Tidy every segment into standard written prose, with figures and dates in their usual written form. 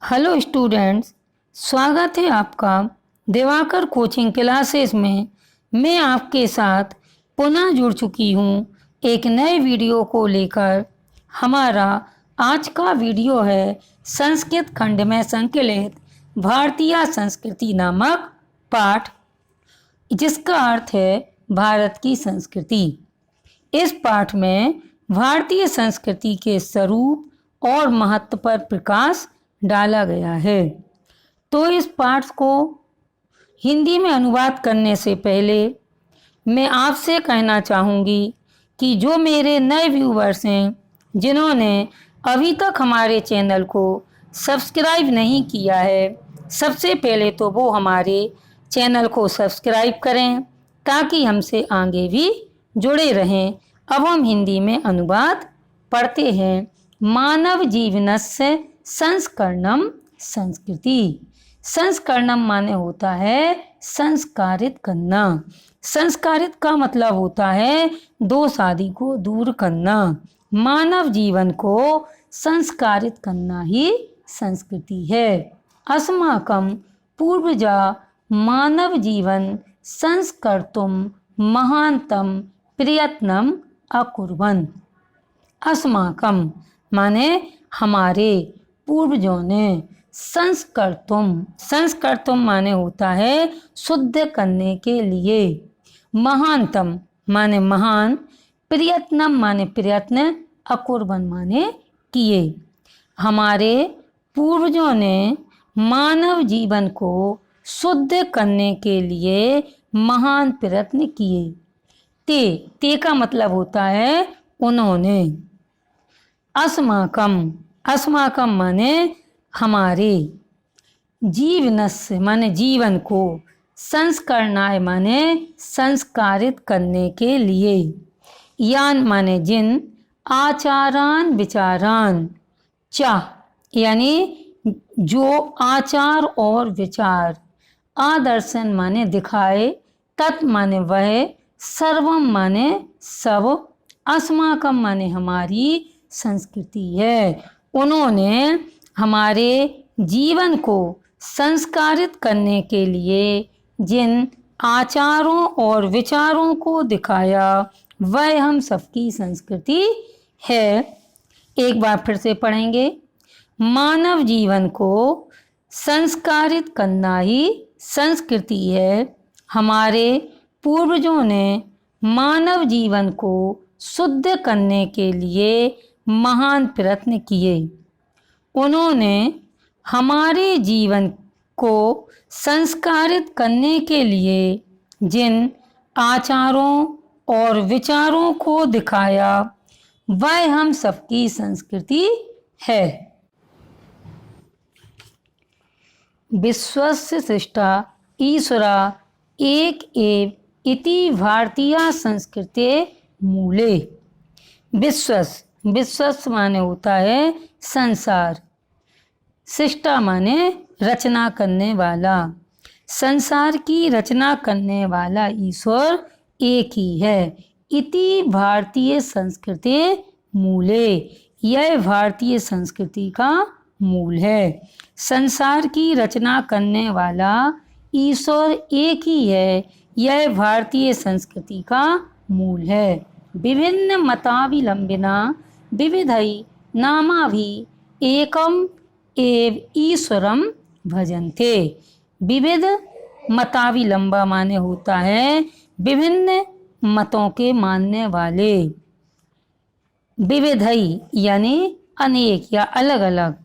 Hello students, स्वागत है आपका दिवाकर कोचिंग क्लासेस में। मैं आपके साथ पुनः जुड़ चुकी हूँ एक नए वीडियो को लेकर। हमारा आज का वीडियो है संस्कृत खंड में संकलित भारतीय संस्कृति नामक पाठ, जिसका अर्थ है भारत की संस्कृति। इस पाठ में भारतीय संस्कृति के स्वरूप और महत्व पर प्रकाश डाला गया है। तो इस पाठ को हिंदी में अनुवाद करने से पहले मैं आपसे कहना चाहूँगी कि जो मेरे नए व्यूवर्स हैं, जिन्होंने अभी तक हमारे चैनल को सब्सक्राइब नहीं किया है, सबसे पहले तो वो हमारे चैनल को सब्सक्राइब करें ताकि हमसे आगे भी जुड़े रहें। अब हम हिंदी में अनुवाद पढ़ते हैं। मानव जीवनस्य संस्करणम संस्कृति। संस्करणम माने होता है संस्कारित करना। संस्कारित का मतलब होता है दोष आदि को दूर करना। मानव जीवन को संस्कारित करना ही संस्कृति है। अस्माकं पूर्वजा मानव जीवन संस्कर्तुम महानतम प्रयत्नम अकुर्वन्। अस्माकं माने हमारे पूर्वजों ने, संस्कर्तुम माने होता है शुद्ध करने के लिए, महानतम माने महान, प्रयत्नम माने प्रयत्न, अकुर्वन् माने किए। हमारे पूर्वजों ने मानव जीवन को शुद्ध करने के लिए महान प्रयत्न किए। ते का मतलब होता है उन्होंने। अस्माकम माने हमारे, जीवनस्य माने जीवन को, संस्करणाय माने संस्कारित करने के लिए, यान माने जिन, आचारान विचारान, यानी जो आचार और विचार, आदर्शन माने दिखाए, तत् माने वह, सर्वम माने सब, अस्माकम माने हमारी संस्कृति है। उन्होंने हमारे जीवन को संस्कारित करने के लिए जिन आचारों और विचारों को दिखाया, वह हम सबकी संस्कृति है। एक बार फिर से पढ़ेंगे। मानव जीवन को संस्कारित करना ही संस्कृति है। हमारे पूर्वजों ने मानव जीवन को शुद्ध करने के लिए महान प्रयत्न किए। उन्होंने हमारे जीवन को संस्कारित करने के लिए जिन आचारों और विचारों को दिखाया, वह हम सबकी संस्कृति है। विश्वस्य सृष्टा ईश्वरा एक एव इति भारतीय संस्कृते मूले। विश्वस माने होता है संसार, सृष्टा माने रचना करने वाला। संसार की रचना करने वाला ईश्वर एक ही है। इति भारतीय संस्कृति मूले, यह भारतीय संस्कृति का मूल है। संसार की रचना करने वाला ईश्वर एक ही है, यह भारतीय संस्कृति का मूल है। विभिन्न मताविलंबिना विविधै नामाभि एकम एव ईश्वरम भजन्ते। विविध मताविलंबा माने होता है विभिन्न मतों के मानने वाले, विविधै यानी अनेक या अलग अलग,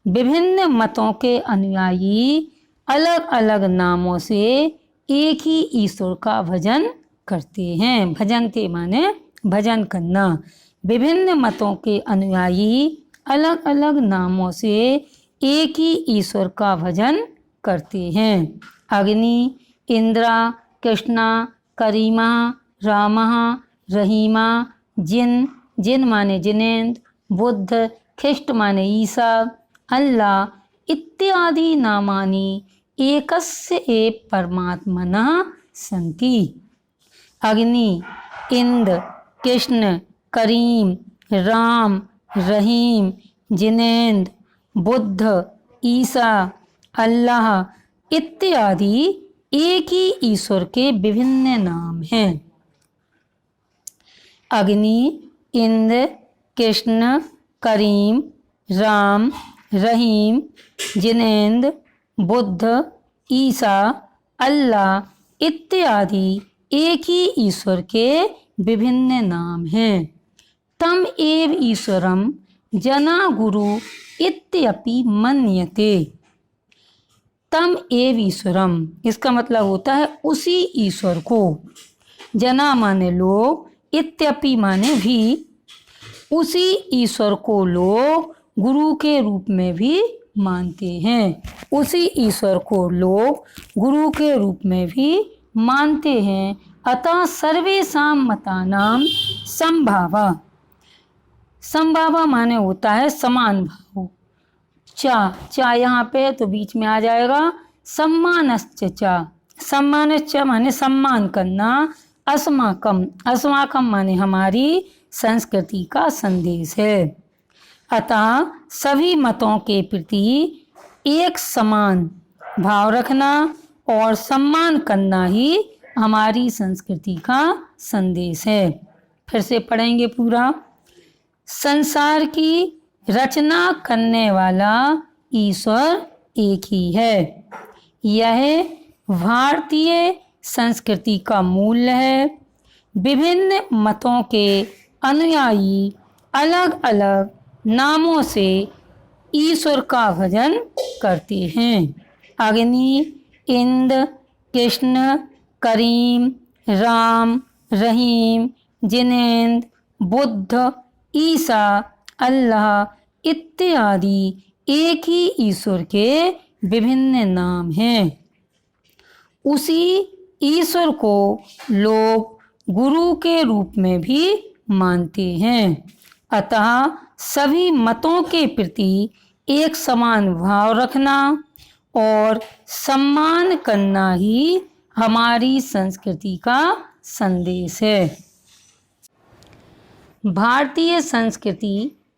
विभिन्न मतों के अनुयायी अलग अलग नामों से एक ही ईश्वर का भजन करते हैं। भजनते माने भजन करना। विभिन्न मतों के अनुयायी अलग अलग नामों से एक ही ईश्वर का भजन करते हैं। अग्नि, इंद्रा, कृष्णा, करीमा, रामा, रहीमा, जिन माने जिनेन्द्र, बुद्ध, ख्रिस्ट माने ईसा, अल्लाह इत्यादि नामानि एकस्य एव परमात्मनः सन्ति। अग्नि, इंद्र, कृष्ण, करीम, राम, रहीम, जिनेन्द्र, बुद्ध, ईसा, अल्लाह इत्यादि एक ही ईश्वर के विभिन्न नाम हैं। अग्नि, इंद्र, कृष्ण, करीम, राम, रहीम, जिनेंद्र, बुद्ध, ईसा, अल्लाह इत्यादि एक ही ईश्वर के विभिन्न नाम हैं। तम एव ईश्वरम जना गुरु इत्यपि मन्यते। तम एव ईश्वरम, इसका मतलब होता है उसी ईश्वर को। जना माने लोग, इत्यपि माने भी, उसी ईश्वर को लोग गुरु के रूप में भी मानते हैं। उसी ईश्वर को लोग गुरु के रूप में भी मानते हैं। अतः सर्वेषां मतानां समभावा। समभावा माने होता है समान भाव। चा यहाँ पे तो बीच में आ जाएगा सम्मानश्च चा। सम्मानश्च माने सम्मान करना। अस्माकम, अस्माकम माने हमारी संस्कृति का संदेश है। अतः सभी मतों के प्रति एक समान भाव रखना और सम्मान करना ही हमारी संस्कृति का संदेश है। फिर से पढ़ेंगे पूरा। संसार की रचना करने वाला ईश्वर एक ही है। यह भारतीय संस्कृति का मूल है। विभिन्न मतों के अनुयायी अलग अलग नामों से ईश्वर का भजन करते हैं। अग्नि, इंद्र, कृष्ण, करीम, राम, रहीम, जिनेंद्र, बुद्ध, ईसा, अल्लाह इत्यादि एक ही ईश्वर के विभिन्न नाम हैं। उसी ईश्वर को लोग गुरु के रूप में भी मानते हैं। अतः सभी मतों के प्रति एक समान भाव रखना और सम्मान करना ही हमारी संस्कृति का संदेश है। भारतीय संस्कृति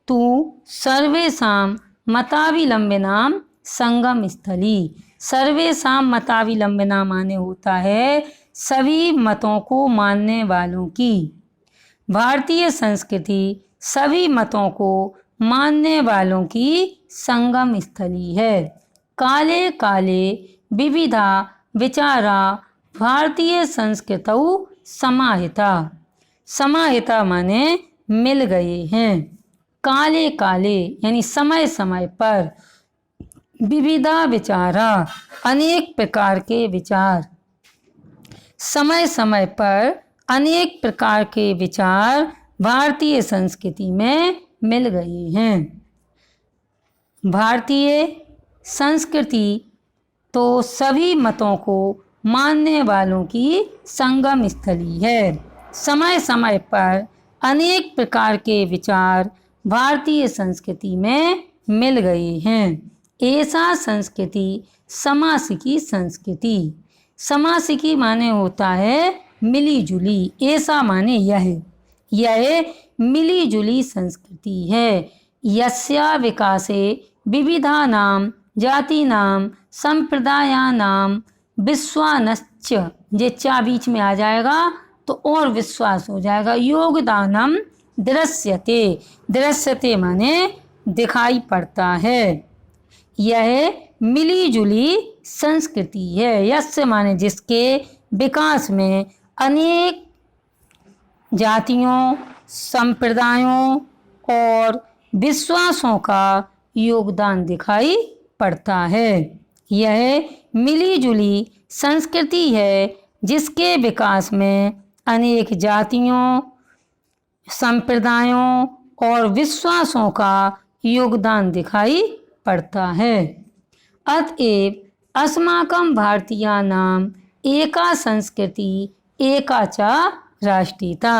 तु सर्वेषां मताविलंबिनां संगम स्थली। सर्वेषां मताविलंबिना माने होता है सभी मतों को मानने वालों की। भारतीय संस्कृति सभी मतों को मानने वालों की संगम स्थली है। काले काले विविधा विचारा भारतीय संस्कृतौ समाहिता। समाहिता माने मिल गए हैं। काले काले यानी समय समय पर, विविधा विचारा अनेक प्रकार के विचार, समय समय पर अनेक प्रकार के विचार भारतीय संस्कृति में मिल गए हैं। भारतीय संस्कृति तो सभी मतों को मानने वालों की संगम स्थली है। समय समय पर अनेक प्रकार के विचार भारतीय संस्कृति में मिल गए हैं। ऐसा संस्कृति समासिकी संस्कृति। समासिकी माने होता है मिली जुली। ऐसा माने यह मिली जुली संस्कृति है। यस्या विकासे विविधानां जातीनां संप्रदायानां विश्वासश्च, जे चा बीच में आ जाएगा तो और विश्वास हो जाएगा। योगदानम दृश्यते। दृश्यते माने दिखाई पड़ता है। यह मिली जुली संस्कृति है। यस्य माने जिसके विकास में अनेक जातियों, संप्रदायों और विश्वासों का योगदान दिखाई पड़ता है। यह मिली जुली संस्कृति है जिसके विकास में अनेक जातियों, संप्रदायों और विश्वासों का योगदान दिखाई पड़ता है। अतएव अस्माकं भारतीयानां एका संस्कृति एका च राष्ट्रीयता।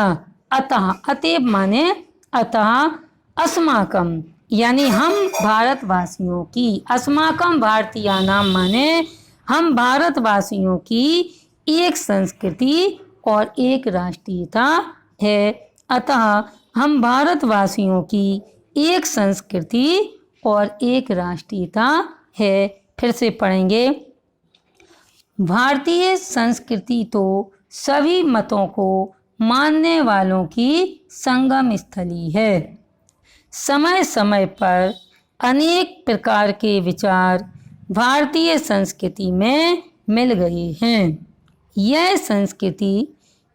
अतः, अतएव माने अतः, अस्माकं यानी हम भारतवासियों की, अस्माकं भारतीयानां माने हम भारतवासियों की एक संस्कृति और एक राष्ट्रीयता है। अतः हम भारतवासियों की एक संस्कृति और एक राष्ट्रीयता है। फिर से पढ़ेंगे। भारतीय संस्कृति तो सभी मतों को मानने वालों की संगम स्थली है। समय समय पर अनेक प्रकार के विचार भारतीय संस्कृति में मिल गए हैं। यह संस्कृति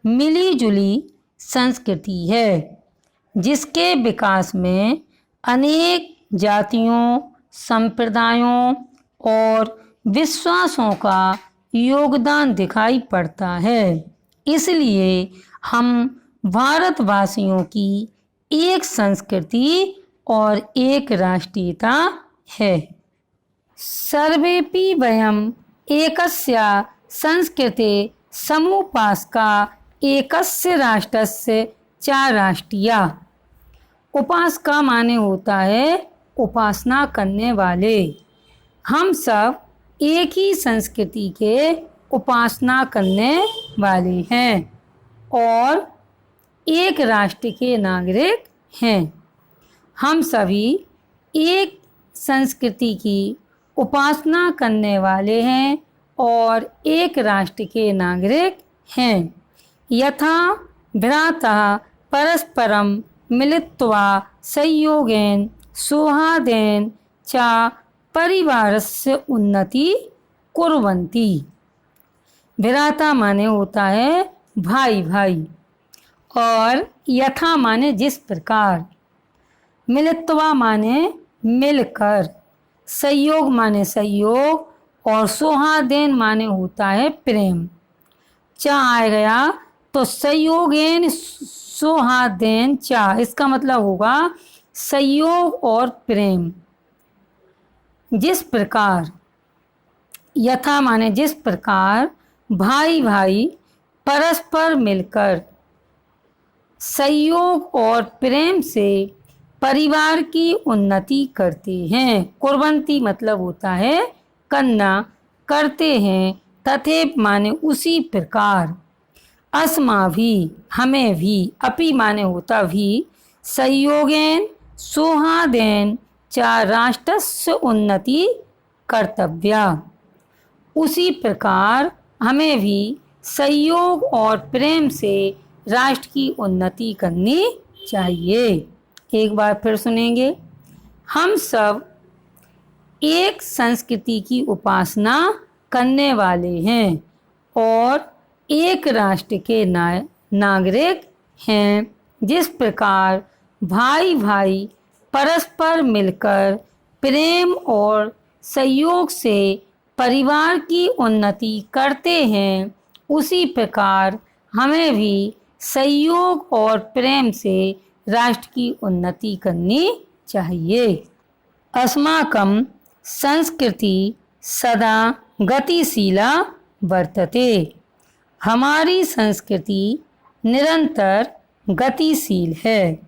मिली जुली संस्कृति है, जिसके विकास में अनेक जातियों, संप्रदायों और विश्वासों का योगदान दिखाई पड़ता है। इसलिए हम भारतवासियों की एक संस्कृति और एक राष्ट्रीयता है। सर्वेपि वयम् एकस्य संस्कृते समुपासका एकस्य राष्ट्रस्य च राष्ट्रीया। उपासका माने होता है उपासना करने वाले। हम सब एक ही संस्कृति के उपासना करने वाले हैं और एक राष्ट्र के नागरिक हैं। हम सभी एक संस्कृति की उपासना करने वाले हैं और एक राष्ट्र के नागरिक हैं। यथा भ्रातः परस्परं मिलित्वा संयोगेन सौहार्देन च परिवारस्य उन्नति कुर्वन्ति। भ्राता माने होता है भाई भाई, और यथा माने जिस प्रकार, मिलित्वा माने मिलकर, संयोग माने सहयोग, और सौहार्देन माने होता है प्रेम। चा आ गया तो संयोगेन सौहार्देन चा, इसका मतलब होगा संयोग और प्रेम। जिस प्रकार, यथा माने जिस प्रकार, भाई भाई परस्पर मिलकर संयोग और प्रेम से परिवार की उन्नति करते हैं। कुर्वन्ति मतलब होता है करना, करते हैं। तथैव माने उसी प्रकार, अस्माभि हमें भी, अपि माने होता भी, संयोगेन सौहार्देन च राष्ट्रस्य उन्नति कर्तव्या। उसी प्रकार हमें भी सहयोग और प्रेम से राष्ट्र की उन्नति करनी चाहिए। एक बार फिर सुनेंगे। हम सब एक संस्कृति की उपासना करने वाले हैं और एक राष्ट्र के नागरिक हैं। जिस प्रकार भाई भाई परस्पर मिलकर प्रेम और सहयोग से परिवार की उन्नति करते हैं, उसी प्रकार हमें भी सहयोग और प्रेम से राष्ट्र की उन्नति करनी चाहिए। अस्माकं संस्कृति सदा गतिशीला वर्तते। हमारी संस्कृति निरंतर गतिशील है।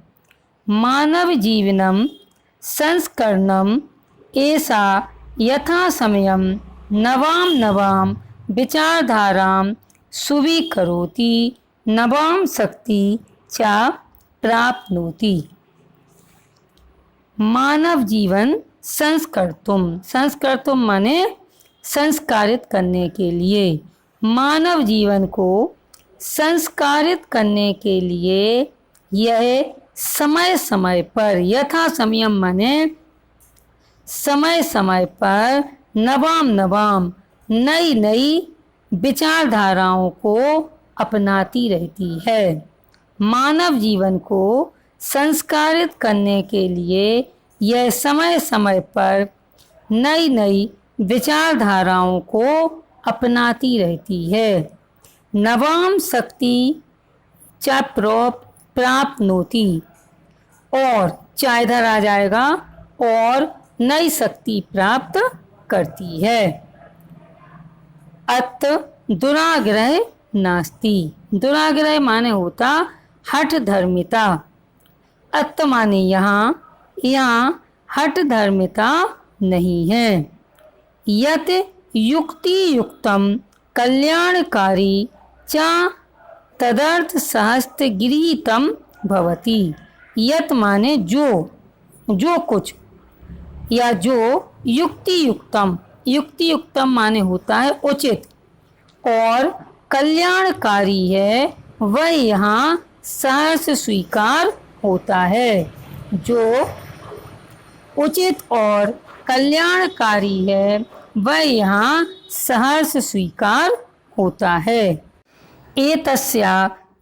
मानव जीवनम संस्करणम ऐसा यथा समयम नवाम नवाम विचारधाराम स्वीकरोति नवाम शक्ति च प्राप्नोति। मानव जीवन संस्कर्तुम माने संस्कारित करने के लिए। मानव जीवन को संस्कारित करने के लिए यह समय समय पर, यथा समयम माने समय समय पर, नवाम नवाम नई नई विचारधाराओं को अपनाती रहती है। मानव जीवन को संस्कारित करने के लिए यह समय समय पर नई नई विचारधाराओं को अपनाती रहती है। नवाम शक्ति च प्राप्नोति, और चा इधर आ जाएगा, और नई शक्ति प्राप्त करती है। अत दुराग्रह नास्ति। दुराग्रह माने होता हठ धर्मिता। अत माने यहाँ हठ धर्मिता नहीं है। यत युक्ति युक्तम कल्याणकारी च तदर्थ सहस्त्र गृहीतम भवति। यत माने जो कुछ, या जो युक्ति युक्तम, युक्ति युक्तम माने होता है उचित और कल्याणकारी है, वह यहाँ सहर्ष स्वीकार होता है। जो उचित और कल्याणकारी है वह यहाँ सहर्ष स्वीकार होता है। एतस्या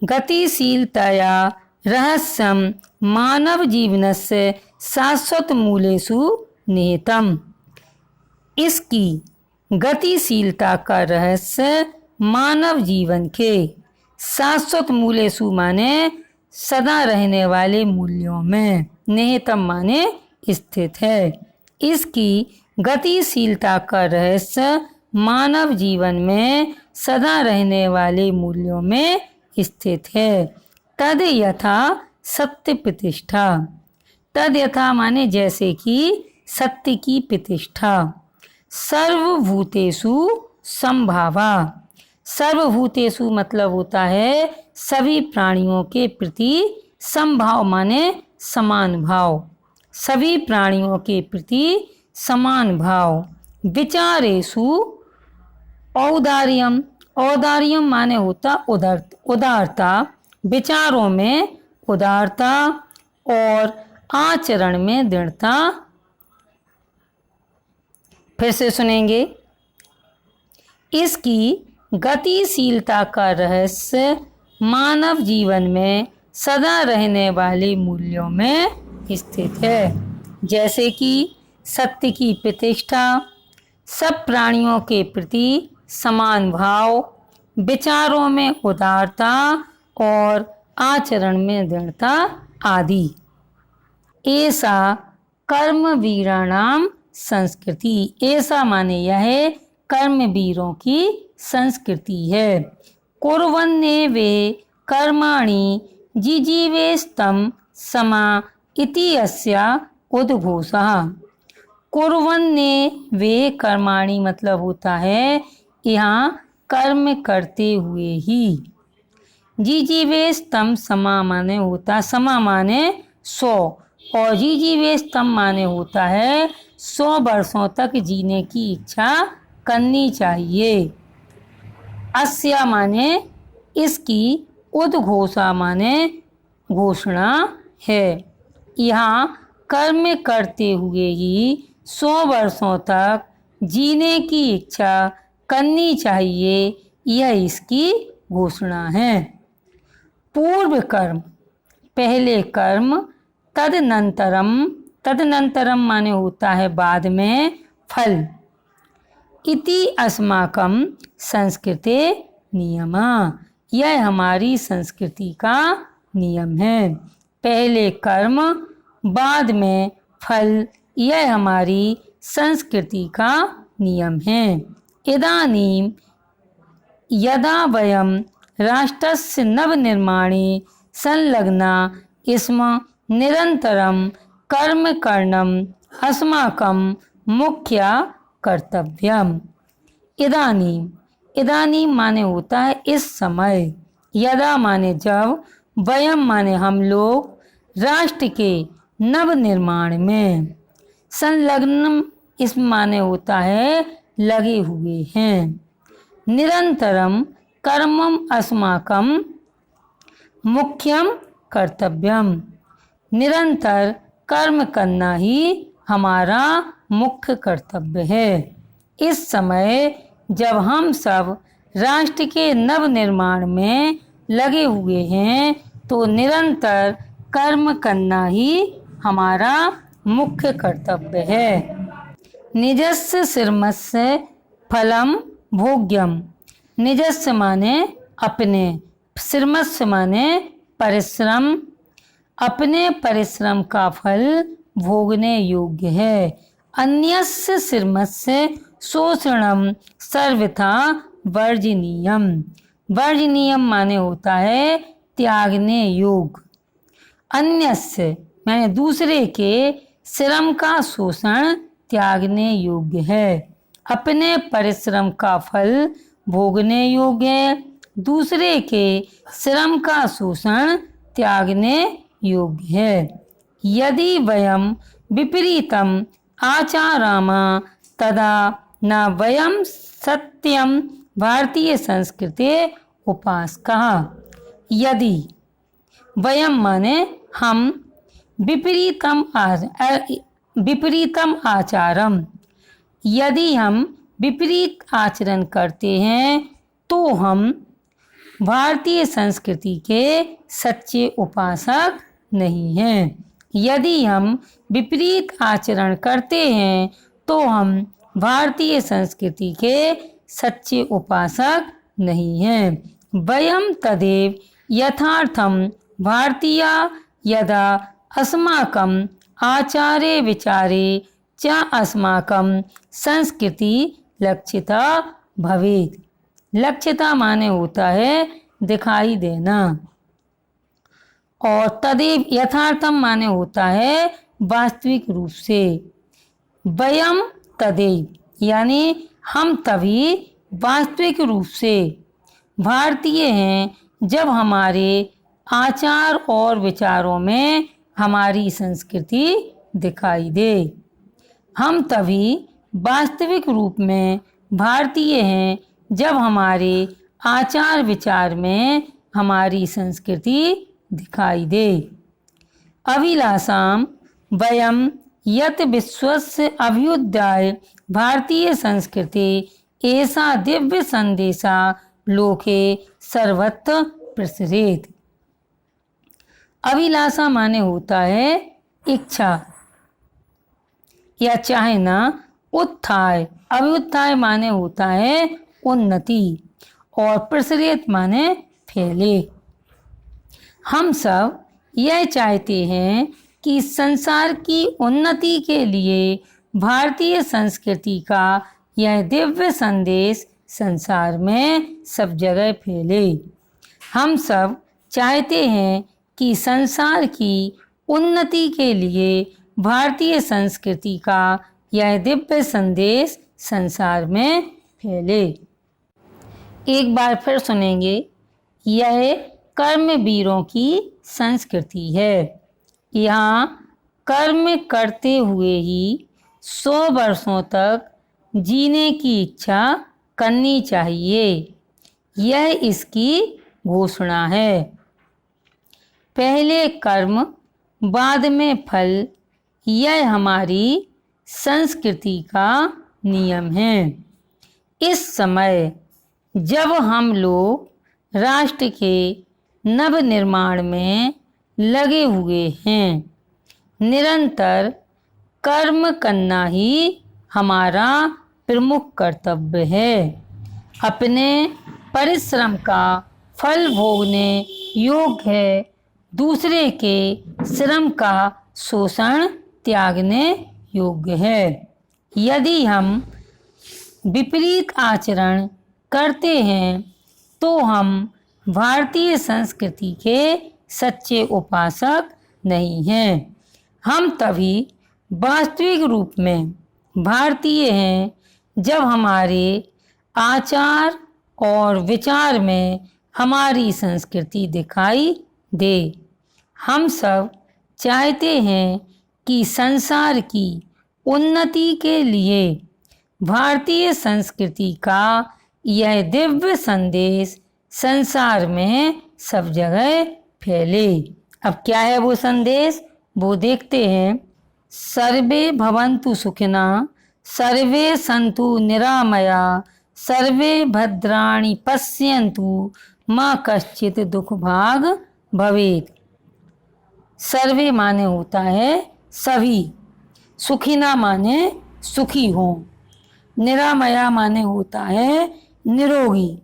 गतिशीलतया रहस्यं मानव जीवनस्य शाश्वत मूलेषु निहितम्। इसकी गतिशीलता का रहस्य मानव जीवन के शाश्वत मूलेषु माने सदा रहने वाले मूल्यों में, निहितम माने स्थित है। इसकी गतिशीलता का रहस्य मानव जीवन में सदा रहने वाले मूल्यों में स्थित है। तद यथा सत्य प्रतिष्ठा, तद यथा माने जैसे कि सत्य की प्रतिष्ठा। सर्वभूतेषु संभावा, सर्वभूतेषु मतलब होता है सभी प्राणियों के प्रति, संभाव माने समान भाव, सभी प्राणियों के प्रति समान भाव। विचारेषु औदार्यम, औदार्यम माने होता उदारता, विचारों में उदारता और आचरण में दृढ़ता। फिर से सुनेंगे। इसकी गतिशीलता का रहस्य मानव जीवन में सदा रहने वाले मूल्यों में स्थित है, जैसे कि सत्य की प्रतिष्ठा, सब प्राणियों के प्रति समान भाव, विचारों में उदारता और आचरण में दृढ़ता आदि। ऐसा कर्मवीराणाम संस्कृति, ऐसा माने यह है कर्मवीरों की संस्कृति है। कुर्वन्ने वे कर्माणि जिजीवेस्तम समा इति अस्या उद्घोषः। कुर्वन्ने वे कर्माणि मतलब होता है यहाँ कर्म करते हुए ही। जिजीवेस्तम समा माने होता, समा माने 100 और जिजीवेस्तम माने होता है 100 वर्षों तक जीने की इच्छा करनी चाहिए। अस्या माने इसकी, उद्घोषा माने घोषणा है। यहाँ कर्म करते हुए ही 100 वर्षों तक जीने की इच्छा करनी चाहिए, यह इसकी घोषणा है। पूर्व कर्म, पहले कर्म, तदनंतरम, तदनंतरम माने होता है बाद में, फल। इति अस्माकं संस्कृते नियमा, यह हमारी संस्कृति का नियम है। पहले कर्म बाद में फल, यह हमारी संस्कृति का नियम है। इदानीं यदा वयं राष्ट्रस्य नवनिर्माणे संलग्ना स्म निरन्तरं कर्म करणम् अस्माकं मुख्य कर्तव्यम्। इदानीं, इदानीं माने होता है इस समय, यदा माने जब, वयम माने हम लोग, राष्ट्र के नवनिर्माण में, संलग्न इस माने होता है लगे हुए हैं। निरंतरम कर्मम अस्माकं मुख्यम कर्तव्यम, निरंतर कर्म करना ही हमारा मुख्य कर्तव्य है। इस समय जब हम सब राष्ट्र के नवनिर्माण में लगे हुए हैं तो निरंतर कर्म करना ही हमारा मुख्य कर्तव्य है। निजस्य श्रमस्य फलम भोग्यम, निजस्य माने अपने, श्रमस्य माने परिश्रम, अपने परिश्रम का फल भोगने योग्य है। अन्यस्य श्रमस्य शोषणम सर्वथा वर्जनीयम, वर्जनीयम माने होता है त्यागने योग्य। अन्यस्य माने दूसरे के श्रम का शोषण त्यागने योग्य है। अपने परिश्रम का फल भोगने योग्य है, दूसरे के श्रम का शोषण त्यागने योग्य है। यदि वयम विपरीतम आचराम तदा न वयं सत्यं भारतीय संस्कृते उपासकः। यदि वयम माने हम विपरीतम आचारम, यदि हम विपरीत आचरण करते हैं तो हम भारतीय संस्कृति के सच्चे उपासक नहीं हैं। यदि हम विपरीत आचरण करते हैं तो हम भारतीय संस्कृति के सच्चे उपासक नहीं हैं। वयम तदेव यथार्थम भारतीया यदा अस्माकं आचारे विचारे च अस्माकं संस्कृति लक्षिता भवेत्। लक्षिता माने होता है दिखाई देना, और तदेव यथार्थम माने होता है वास्तविक रूप से। वयम तदेव यानी हम तभी वास्तविक रूप से भारतीय हैं जब हमारे आचार और विचारों में हमारी संस्कृति दिखाई दे। हम तभी वास्तविक रूप में भारतीय हैं जब हमारे आचार विचार में हमारी संस्कृति दिखाई दे। अभिलाषाम वयम यत विश्वस्य अभ्युदय भारतीय संस्कृति ऐसा दिव्य संदेशा लोके सर्वत्र प्रसरेत। अभिलाषा माने होता है इच्छा या चाहना। उत्थाय अभ्युत्थाय माने होता है उन्नति, और प्रसरित माने फैले। हम सब यह चाहते हैं कि संसार की उन्नति के लिए भारतीय संस्कृति का यह दिव्य संदेश संसार में सब जगह फैले। हम सब चाहते हैं कि संसार की उन्नति के लिए भारतीय संस्कृति का यह दिव्य संदेश संसार में फैले। एक बार फिर सुनेंगे। यह कर्मवीरों की संस्कृति है। यहाँ कर्म करते हुए ही 100 वर्षों तक जीने की इच्छा करनी चाहिए, यह इसकी घोषणा है। पहले कर्म बाद में फल, यह हमारी संस्कृति का नियम है। इस समय जब हम लोग राष्ट्र के नवनिर्माण में लगे हुए हैं, निरंतर कर्म करना ही हमारा प्रमुख कर्तव्य है। अपने परिश्रम का फल भोगने योग्य है, दूसरे के श्रम का शोषण त्यागने योग्य है। यदि हम विपरीत आचरण करते हैं तो हम भारतीय संस्कृति के सच्चे उपासक नहीं हैं। हम तभी वास्तविक रूप में भारतीय हैं जब हमारे आचार और विचार में हमारी संस्कृति दिखाई दे। हम सब चाहते हैं कि संसार की उन्नति के लिए भारतीय संस्कृति का यह दिव्य संदेश संसार में सब जगह फैले। अब क्या है वो संदेश, वो देखते हैं। सर्वे भवन्तु सुखिनः, सर्वे सन्तु निरामया, सर्वे भद्राणि पश्यन्तु, मा कश्चित् दुःखभाग् भवेत्। सर्वे माने होता है सभी, सुखिना माने सुखी हो, निरामया माने होता है निरोगी,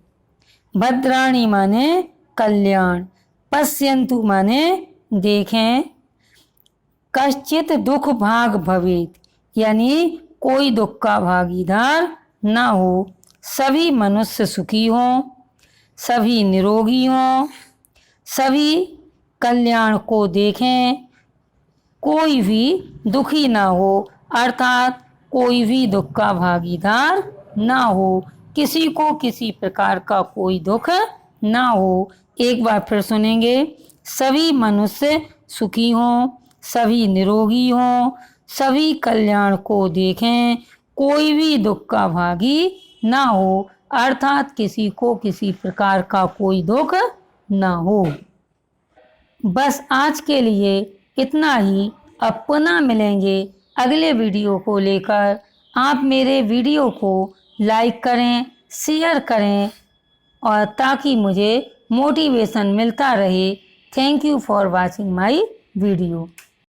भद्राणी माने कल्याण, पश्यन्तु माने देखें, कश्चित दुख भाग भवेत यानी कोई दुख का भागीदार ना हो, सभी मनुष्य सुखी हों, सभी निरोगी हों, सभी कल्याण को देखें, कोई भी दुखी ना हो, अर्थात कोई भी दुख का भागीदार ना हो, किसी को किसी प्रकार का कोई दुख ना हो। एक बार फिर सुनेंगे। सभी मनुष्य सुखी हों, सभी निरोगी हों, सभी कल्याण को देखें, कोई भी दुख का भागी ना हो, अर्थात किसी को किसी प्रकार का कोई दुख ना हो। बस आज के लिए इतना ही। अब पुनः मिलेंगे अगले वीडियो को लेकर। आप मेरे वीडियो को लाइक करें, शेयर करें और ताकि मुझे मोटिवेशन मिलता रहे। Thank you for watching my video.